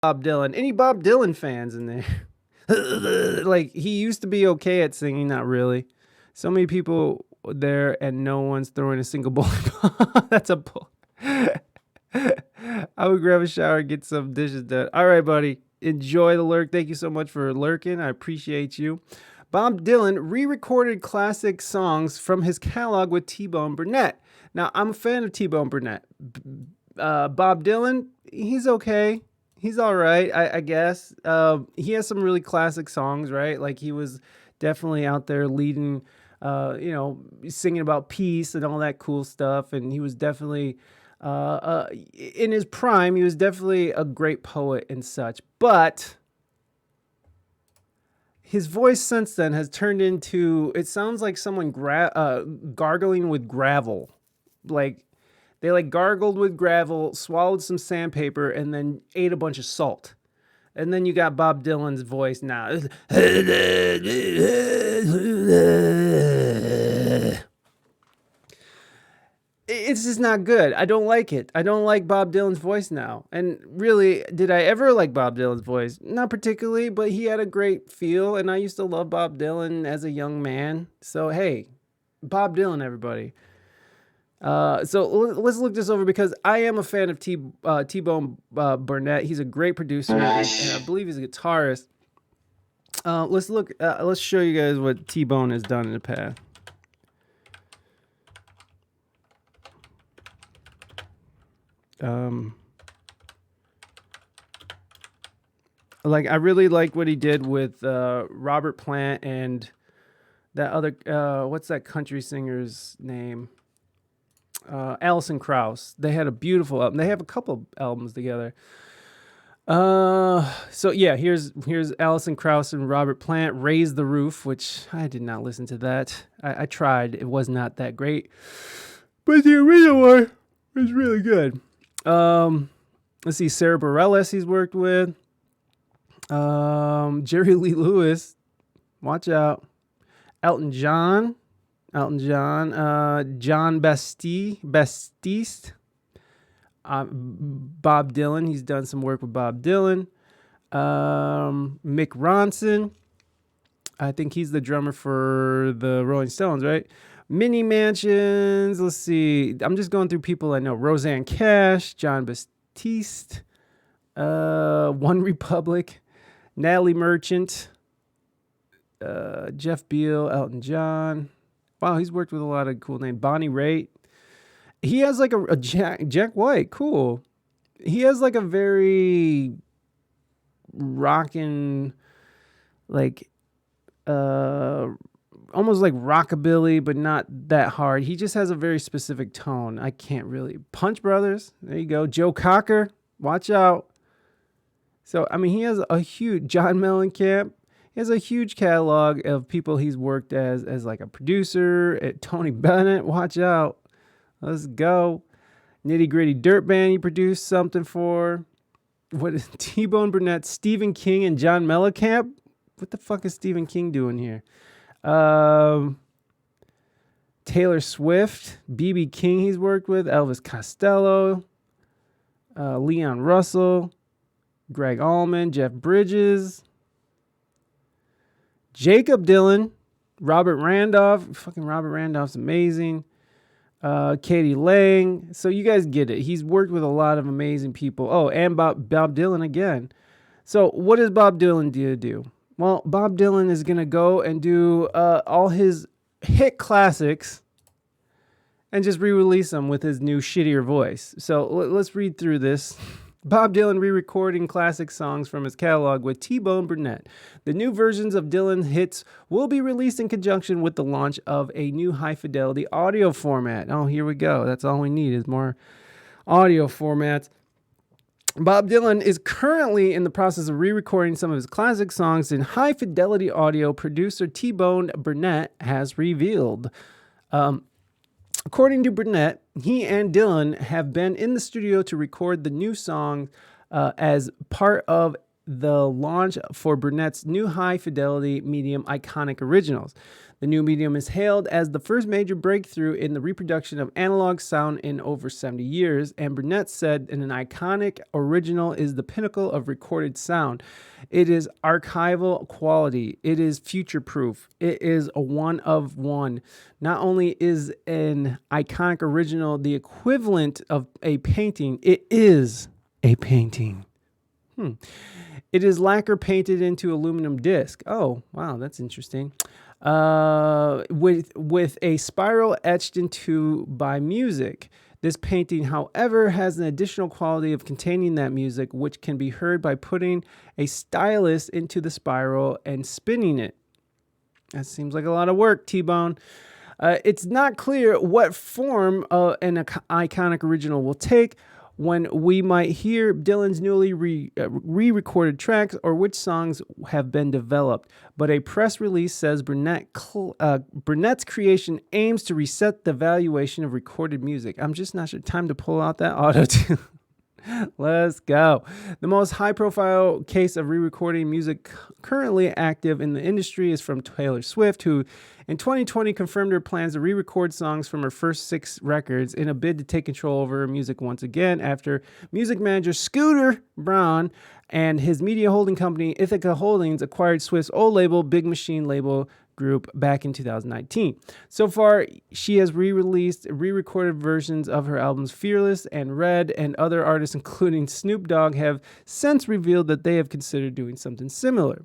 Bob Dylan. Any Bob Dylan fans in there? Like, he used to be okay at singing, not really. So many people there, and no one's throwing a single bullet ball. That's a bull. I would grab a shower and get some dishes done. All right, buddy. Enjoy the lurk. Thank you so much for lurking. I appreciate you. Bob Dylan re-recorded classic songs from his catalog with T Bone Burnett. Now, I'm a fan of T Bone Burnett. Bob Dylan, he's okay. He's all right, I guess. He has some really classic songs, right? Like, he was definitely out there leading, singing about peace and all that cool stuff. And he was definitely, in his prime, he was definitely a great poet and such. But his voice since then has turned into, it sounds like someone gargling with gravel. Like, they like gargled with gravel, swallowed some sandpaper, and then ate a bunch of salt. And then you got Bob Dylan's voice now. It's just not good. I don't like it. I don't like Bob Dylan's voice now. And really, did I ever like Bob Dylan's voice? Not particularly, but he had a great feel, and I used to love Bob Dylan as a young man. So, hey, Bob Dylan, everybody. So let's look this over, because I am a fan of T Bone Burnett. He's a great producer, and I believe he's a guitarist. Let's show you guys what T Bone has done in the past. Like, I really like what he did with Robert Plant and that other what's that country singer's name? Alison Krauss. They had a beautiful album. They have a couple albums together. So yeah, here's Alison Krauss and Robert Plant, Raise the Roof, which I did not listen to that. I tried. It was not that great. But the original one was really good. Let's see, Sarah Bareilles he's worked with. Jerry Lee Lewis. Watch out. Elton John, John Baptiste, Bob Dylan. He's done some work with Bob Dylan. Mick Ronson. I think he's the drummer for the Rolling Stones, right? Mini Mansions. Let's see. I'm just going through people I know. Roseanne Cash, John Baptiste, One Republic, Natalie Merchant, Jeff Beal, Elton John. Wow, he's worked with a lot of cool names. Bonnie Raitt. He has like a Jack White. Cool. He has like a very rockin', like, almost like rockabilly, but not that hard. He just has a very specific tone. I can't really. Punch Brothers. There you go. Joe Cocker. Watch out. So, I mean, he has a huge, John Mellencamp. He has a huge catalog of people he's worked as like a producer. Tony Bennett, watch out. Let's go. Nitty Gritty Dirt Band he produced something for. What is T Bone Burnett, Stephen King, and John Mellencamp? What the fuck is Stephen King doing here? Taylor Swift, B.B. King he's worked with. Elvis Costello, Leon Russell, Greg Allman, Jeff Bridges, Jacob Dylan, Robert Randolph. Fucking Robert Randolph's amazing. Katie Lang. So you guys get it. He's worked with a lot of amazing people. Oh, and Bob Dylan again. So what does Bob Dylan do? Well, Bob Dylan is going to go and do all his hit classics and just re-release them with his new shittier voice. So let's read through this. Bob Dylan re-recording classic songs from his catalog with T Bone Burnett. The new versions of Dylan's hits will be released in conjunction with the launch of a new high-fidelity audio format. Oh, here we go. That's all we need is more audio formats. Bob Dylan is currently in the process of re-recording some of his classic songs in high-fidelity audio, producer T Bone Burnett has revealed. According to Burnett, he and Dylan have been in the studio to record the new song as part of the launch for Burnett's new high-fidelity medium Iconic Originals. The new medium is hailed as the first major breakthrough in the reproduction of analog sound in over 70 years, and Burnett said an Iconic Original is the pinnacle of recorded sound. It is archival quality. It is future-proof. It is a one of one. Not only is an Iconic Original the equivalent of a painting, it is a painting. It is lacquer painted into aluminum disc. Oh, wow, that's interesting. With a spiral etched into by music. This painting, however, has an additional quality of containing that music, which can be heard by putting a stylus into the spiral and spinning it. That seems like a lot of work, T-Bone. It's not clear what form an Iconic Original will take, when we might hear Dylan's newly re-recorded tracks or which songs have been developed. But a press release says Burnett's creation aims to reset the valuation of recorded music. I'm just not sure. Time to pull out that auto-tune. Let's go. The most high-profile case of re-recording music currently active in the industry is from Taylor Swift, who in 2020 confirmed her plans to re-record songs from her first 6 records in a bid to take control over her music once again after music manager Scooter Braun and his media holding company Ithaca Holdings acquired Swift's old label, Big Machine label group, back in 2019. So far, she has re-recorded versions of her albums Fearless and Red, and other artists, including Snoop Dogg, have since revealed that they have considered doing something similar.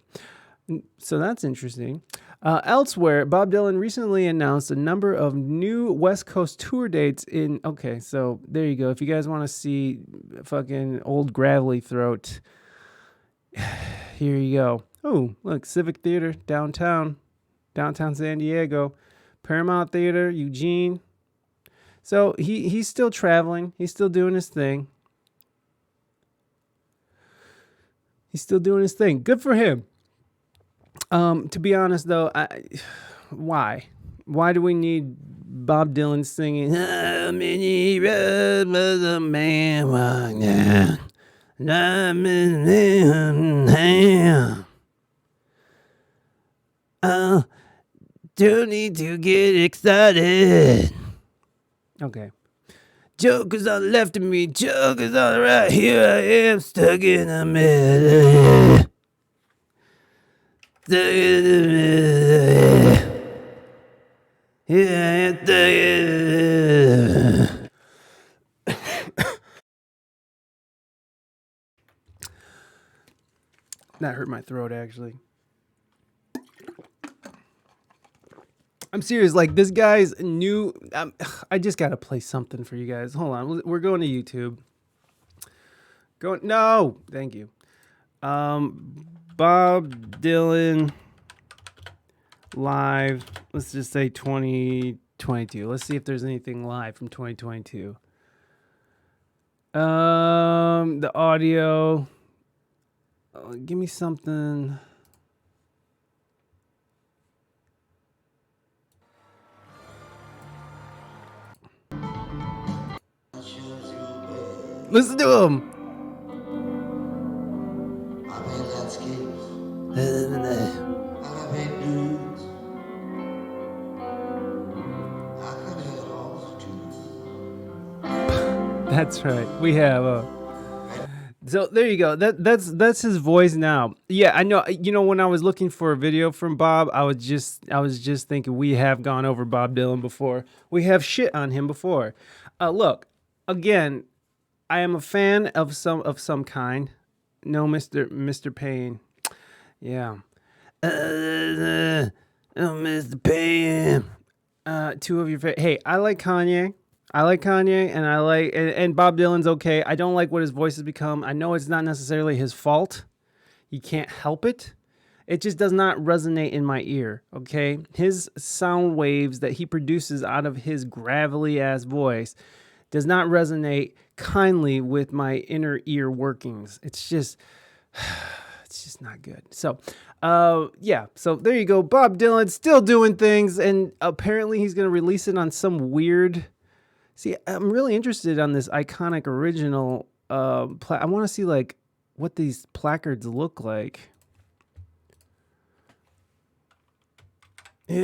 So that's interesting. Elsewhere, Bob Dylan recently announced a number of new West Coast tour dates in... Okay, so there you go. If you guys want to see fucking old gravelly throat, here you go. Oh, look, Civic Theater, downtown San Diego, Paramount Theater, Eugene. So he's still traveling. He's still doing his thing. Good for him. To be honest, though, why? Why do we need Bob Dylan singing, "How many roads must a man walk down? Don't need to get excited." Okay. Jokers on the left of me, jokers on the right. Here I am, stuck in the middle. Stuck in the middle. Here I am, stuck in the middle. That hurt my throat, actually. I'm serious. Like, this guy's new. I just gotta play something for you guys. Hold on. We're going to YouTube. No, thank you. Bob Dylan live. Let's just say 2022. Let's see if there's anything live from 2022. The audio. Give me something. Listen to him. That's right. We have so there you go. That's his voice now. Yeah, I know. You know, when I was looking for a video from Bob, I was just thinking we have gone over Bob Dylan before. We have shit on him before. Look, again, I am a fan of some kind. No, Mr. Payne. Yeah. Oh, Mr. Payne. Two of your favorite. Hey, I like Kanye. And Bob Dylan's okay. I don't like what his voice has become. I know it's not necessarily his fault. He can't help it. It just does not resonate in my ear, okay? His sound waves that he produces out of his gravelly ass voice does not resonate kindly with my inner ear workings. It's just not good. So, yeah. So there you go. Bob Dylan still doing things, and apparently he's going to release it on some weird... See, I'm really interested on this Iconic Original. I want to see, like, what these placards look like. Look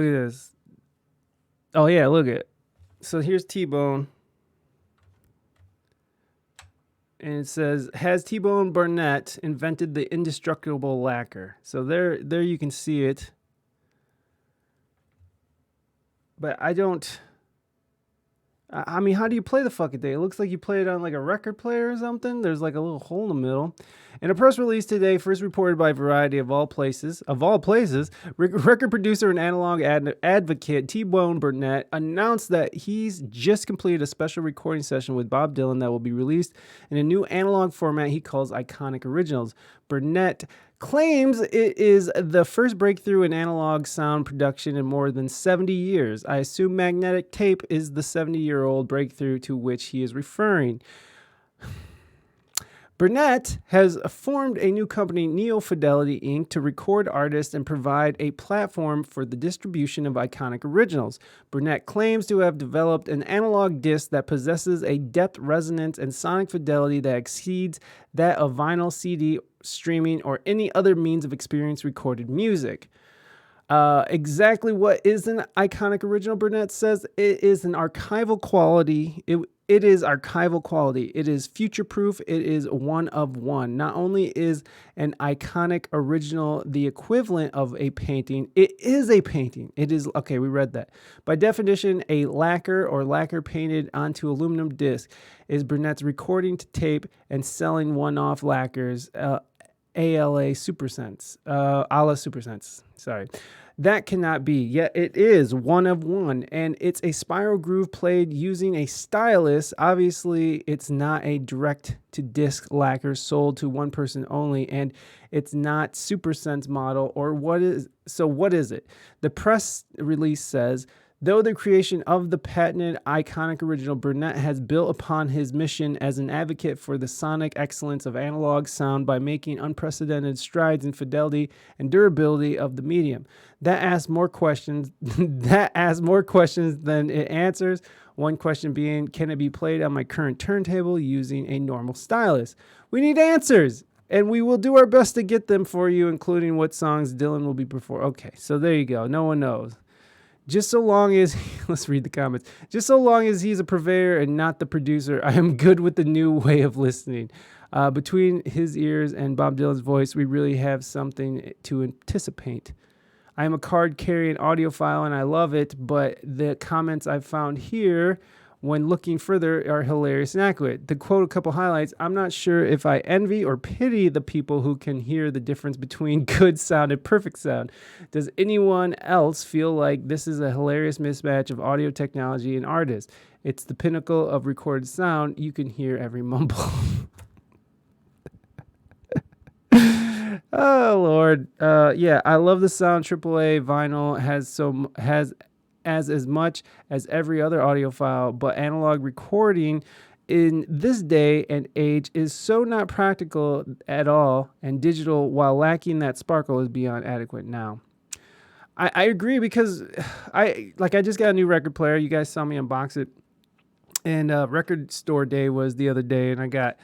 at this. Oh yeah, look at it. So here's T Bone. And it says, has T Bone Burnett invented the indestructible lacquer? So there you can see it. But I don't. I mean, how do you play the fucking thing? It looks like you play it on like a record player or something. There's like a little hole in the middle. In a press release today, first reported by Variety of all places, record producer and analog advocate T Bone Burnett announced that he's just completed a special recording session with Bob Dylan that will be released in a new analog format he calls Iconic Originals. Burnett claims it is the first breakthrough in analog sound production in more than 70 years. I assume magnetic tape is the 70-year-old breakthrough to which he is referring. Burnett has formed a new company, Neo Fidelity Inc., to record artists and provide a platform for the distribution of iconic originals. Burnett claims to have developed an analog disc that possesses a depth, resonance, and sonic fidelity that exceeds that of vinyl, CD, streaming, or any other means of experience recorded music. Exactly what is an iconic original, Burnett says? It is an archival quality. It is archival quality. It is future-proof. It is one of one. Not only is an iconic original the equivalent of a painting, it is a painting. It is, okay, we read that. By definition, a lacquer or lacquer painted onto aluminum disc is Burnett's recording to tape and selling one-off lacquers, ALA Supersense, a la Supersense, sorry. That cannot be, yet it is one of one, and it's a spiral groove played using a stylus. Obviously, it's not a direct-to-disc lacquer sold to one person only, and it's not Supersense model, or what is it? The press release says, though the creation of the patented iconic original, Burnett has built upon his mission as an advocate for the sonic excellence of analog sound by making unprecedented strides in fidelity and durability of the medium. That asks more questions than it answers. One question being, can it be played on my current turntable using a normal stylus? We need answers, and we will do our best to get them for you, including what songs Dylan will be performing. Okay, so there you go. No one knows. Just so long as, let's read the comments. Just so long as he's a purveyor and not the producer, I am good with the new way of listening. Between his ears and Bob Dylan's voice, we really have something to anticipate. I am a card-carrying audiophile and I love it, but the comments I've found here when looking further are hilarious and accurate. To quote a couple highlights, I'm not sure if I envy or pity the people who can hear the difference between good sound and perfect sound. Does anyone else feel like this is a hilarious mismatch of audio technology and artists? It's the pinnacle of recorded sound. You can hear every mumble. Oh Lord, yeah, I love the sound. AAA vinyl has as much as every other audiophile, but analog recording in this day and age is so not practical at all, and digital, while lacking that sparkle, is beyond adequate now. I agree, because I just got a new record player. You guys saw me unbox it, and record store day was the other day, and I got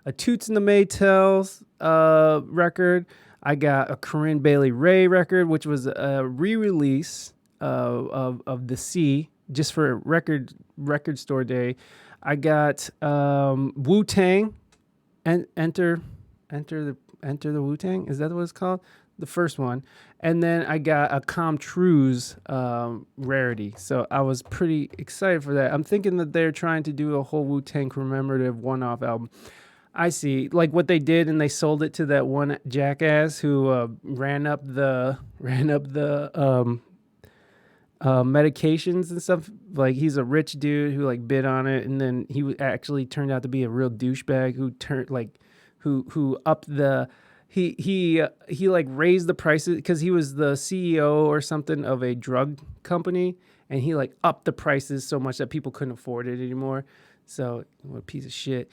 a Toots and the Maytals record. I got a Corinne Bailey Rae record, which was a re-release of the Sea, just for record store day. I got Wu-Tang and Enter the Wu-Tang. Is that what it's called? The first one. And then I got a Comtrue's rarity. So I was pretty excited for that. I'm thinking that they're trying to do a whole Wu-Tang commemorative one-off album. I see, like what they did, and they sold it to that one jackass who ran up the medications and stuff. Like, he's a rich dude who like bid on it, and then he actually turned out to be a real douchebag who upped the he like raised the prices because he was the CEO or something of a drug company, and he like upped the prices so much that people couldn't afford it anymore. So, what a piece of shit.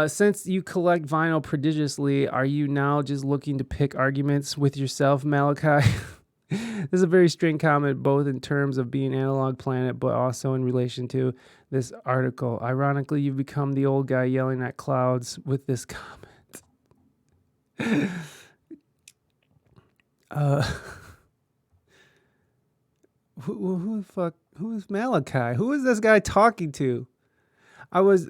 Since you collect vinyl prodigiously, are you now just looking to pick arguments with yourself, Malachi? This is a very strange comment, both in terms of being Analog Planet, but also in relation to this article. Ironically, you've become the old guy yelling at clouds with this comment. uh, who the fuck? Who is Malachi? Who is this guy talking to? I was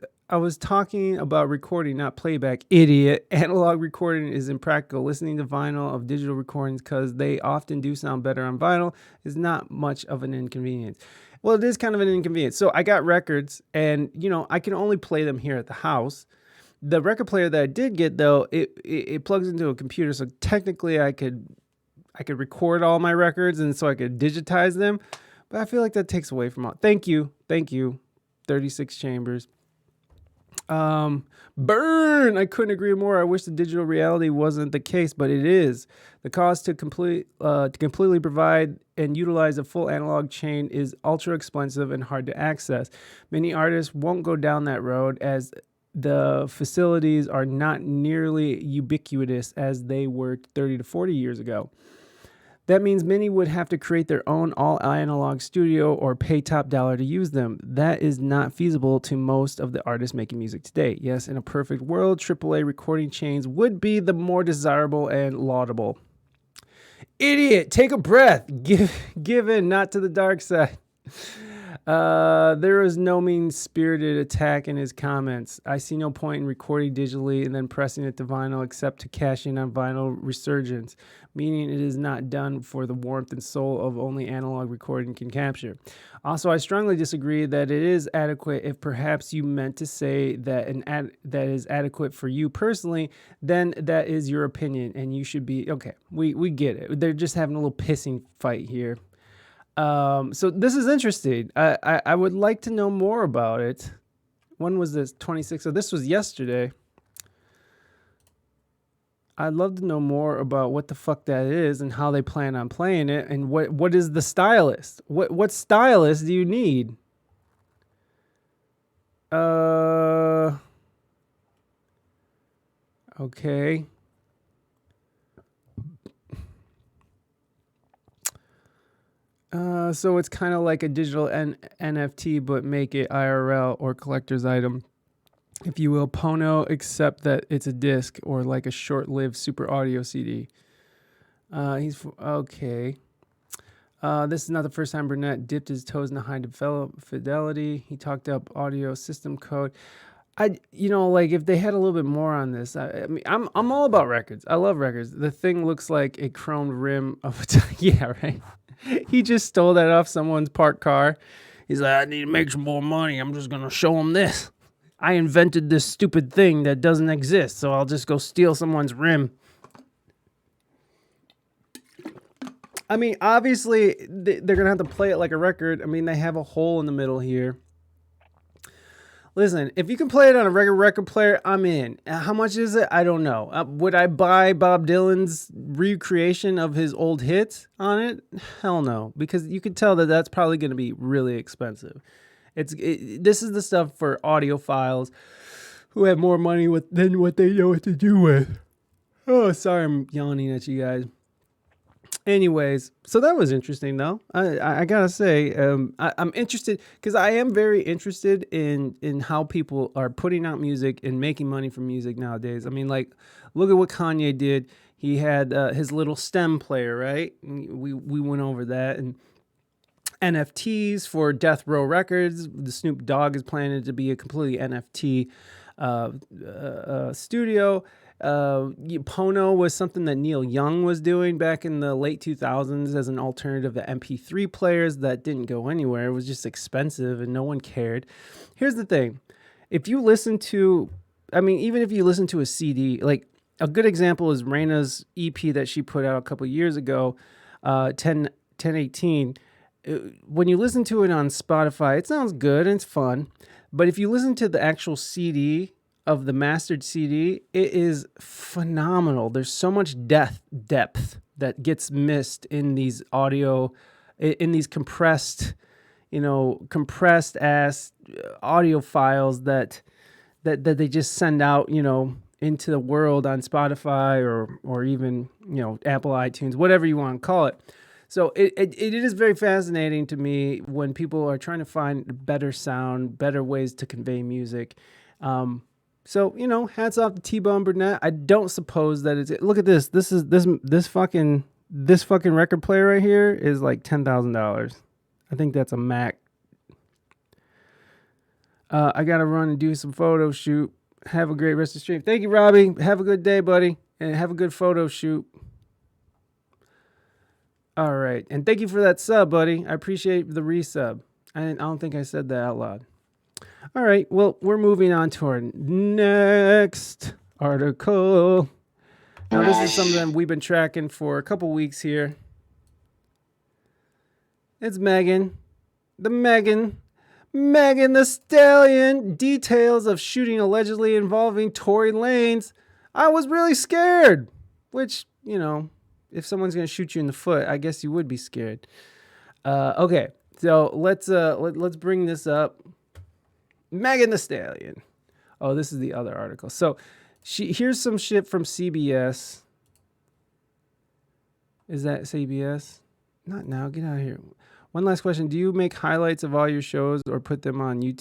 talking about recording, not playback. Idiot. Analog recording is impractical. Listening to vinyl of digital recordings, because they often do sound better on vinyl, is not much of an inconvenience. Well, it is kind of an inconvenience. So I got records, and I can only play them here at the house. The record player that I did get, though, it plugs into a computer, so technically I could record all my records, and so I could digitize them. But I feel like that takes away from all. Thank you. 36 chambers. Burn! I couldn't agree more. I wish the digital reality wasn't the case, but it is. The cost to completely provide and utilize a full analog chain is ultra expensive and hard to access. Many artists won't go down that road, as the facilities are not nearly ubiquitous as they were 30 to 40 years ago. That means many would have to create their own all-analog studio or pay top dollar to use them. That is not feasible to most of the artists making music today. Yes, in a perfect world, AAA recording chains would be the more desirable and laudable. Idiot, take a breath. Give in, not to the dark side. There is no mean-spirited attack in his comments. I see no point in recording digitally and then pressing it to vinyl except to cash in on vinyl resurgence, meaning it is not done for the warmth and soul of only analog recording can capture. Also, I strongly disagree that it is adequate. If perhaps you meant to say that that is adequate for you personally, then that is your opinion, and you should be okay. We get it. They're just having a little pissing fight here. So this is interesting. I would like to know more about it. When was this? 26th. So this was yesterday. I'd love to know more about what the fuck that is and how they plan on playing it, and what is the stylist? What stylist do you need? Okay. So it's kind of like a digital NFT, but make it IRL or collector's item, if you will, Pono, except that it's a disc or like a short-lived super audio CD. Okay. This is not the first time Burnett dipped his toes in the high fidelity. He talked up audio system code. Like if they had a little bit more on this. I mean, I'm all about records. I love records. The thing looks like a chromed rim of yeah, right. He just stole that off someone's parked car. He's like, I need to make some more money. I'm just going to show him this. I invented this stupid thing that doesn't exist, so I'll just go steal someone's rim. I mean, obviously, they're going to have to play it like a record. I mean, they have a hole in the middle here. Listen, if you can play it on a regular record player, I'm in. How much is it? I don't know. Would I buy Bob Dylan's recreation of his old hits on it? Hell no, because you can tell that that's probably going to be really expensive. This is the stuff for audiophiles who have more money than what they know what to do with. Oh, sorry, I'm yawning at you guys. Anyways, so that was interesting, though. I gotta say, I'm interested because I am very interested in how people are putting out music and making money from music nowadays. I mean, like, look at what Kanye did. He had his little stem player, right? We went over that, and NFTs for Death Row Records. The Snoop Dogg is planning to be a completely NFT studio. Pono was something that Neil Young was doing back in the late 2000s as an alternative to MP3 players that didn't go anywhere. It was just expensive and no one cared. Here's the thing. If you listen to, even if you listen to a CD, like a good example is Raina's EP that she put out a couple years ago, 1018. When you listen to it on Spotify, it sounds good and it's fun. But if you listen to the actual CD of the mastered CD, it is phenomenal. There's so much depth that gets missed in these in these compressed ass audio files that they just send out, into the world on Spotify or even, Apple iTunes, whatever you want to call it. So it is very fascinating to me when people are trying to find better sound, better ways to convey music. So hats off to T Bone Burnett. I don't suppose that it's. Look at this. This fucking record player right here is like $10,000. I think that's a Mac. I gotta run and do some photo shoot. Have a great rest of the stream. Thank you, Robbie. Have a good day, buddy, and have a good photo shoot. All right, and thank you for that sub, buddy. I appreciate the resub. I don't think I said that out loud. All right, well, we're moving on to our next article. Now, this is something we've been tracking for a couple weeks here. It's Megan the Stallion. Details of shooting allegedly involving Tory Lanez. I was really scared, which, if someone's going to shoot you in the foot, I guess you would be scared. Okay, so let's bring this up. Megan the Stallion. Oh, this is the other article. So here's some shit from CBS. Is that CBS? Not now. Get out of here. One last question. Do you make highlights of all your shows or put them on YouTube?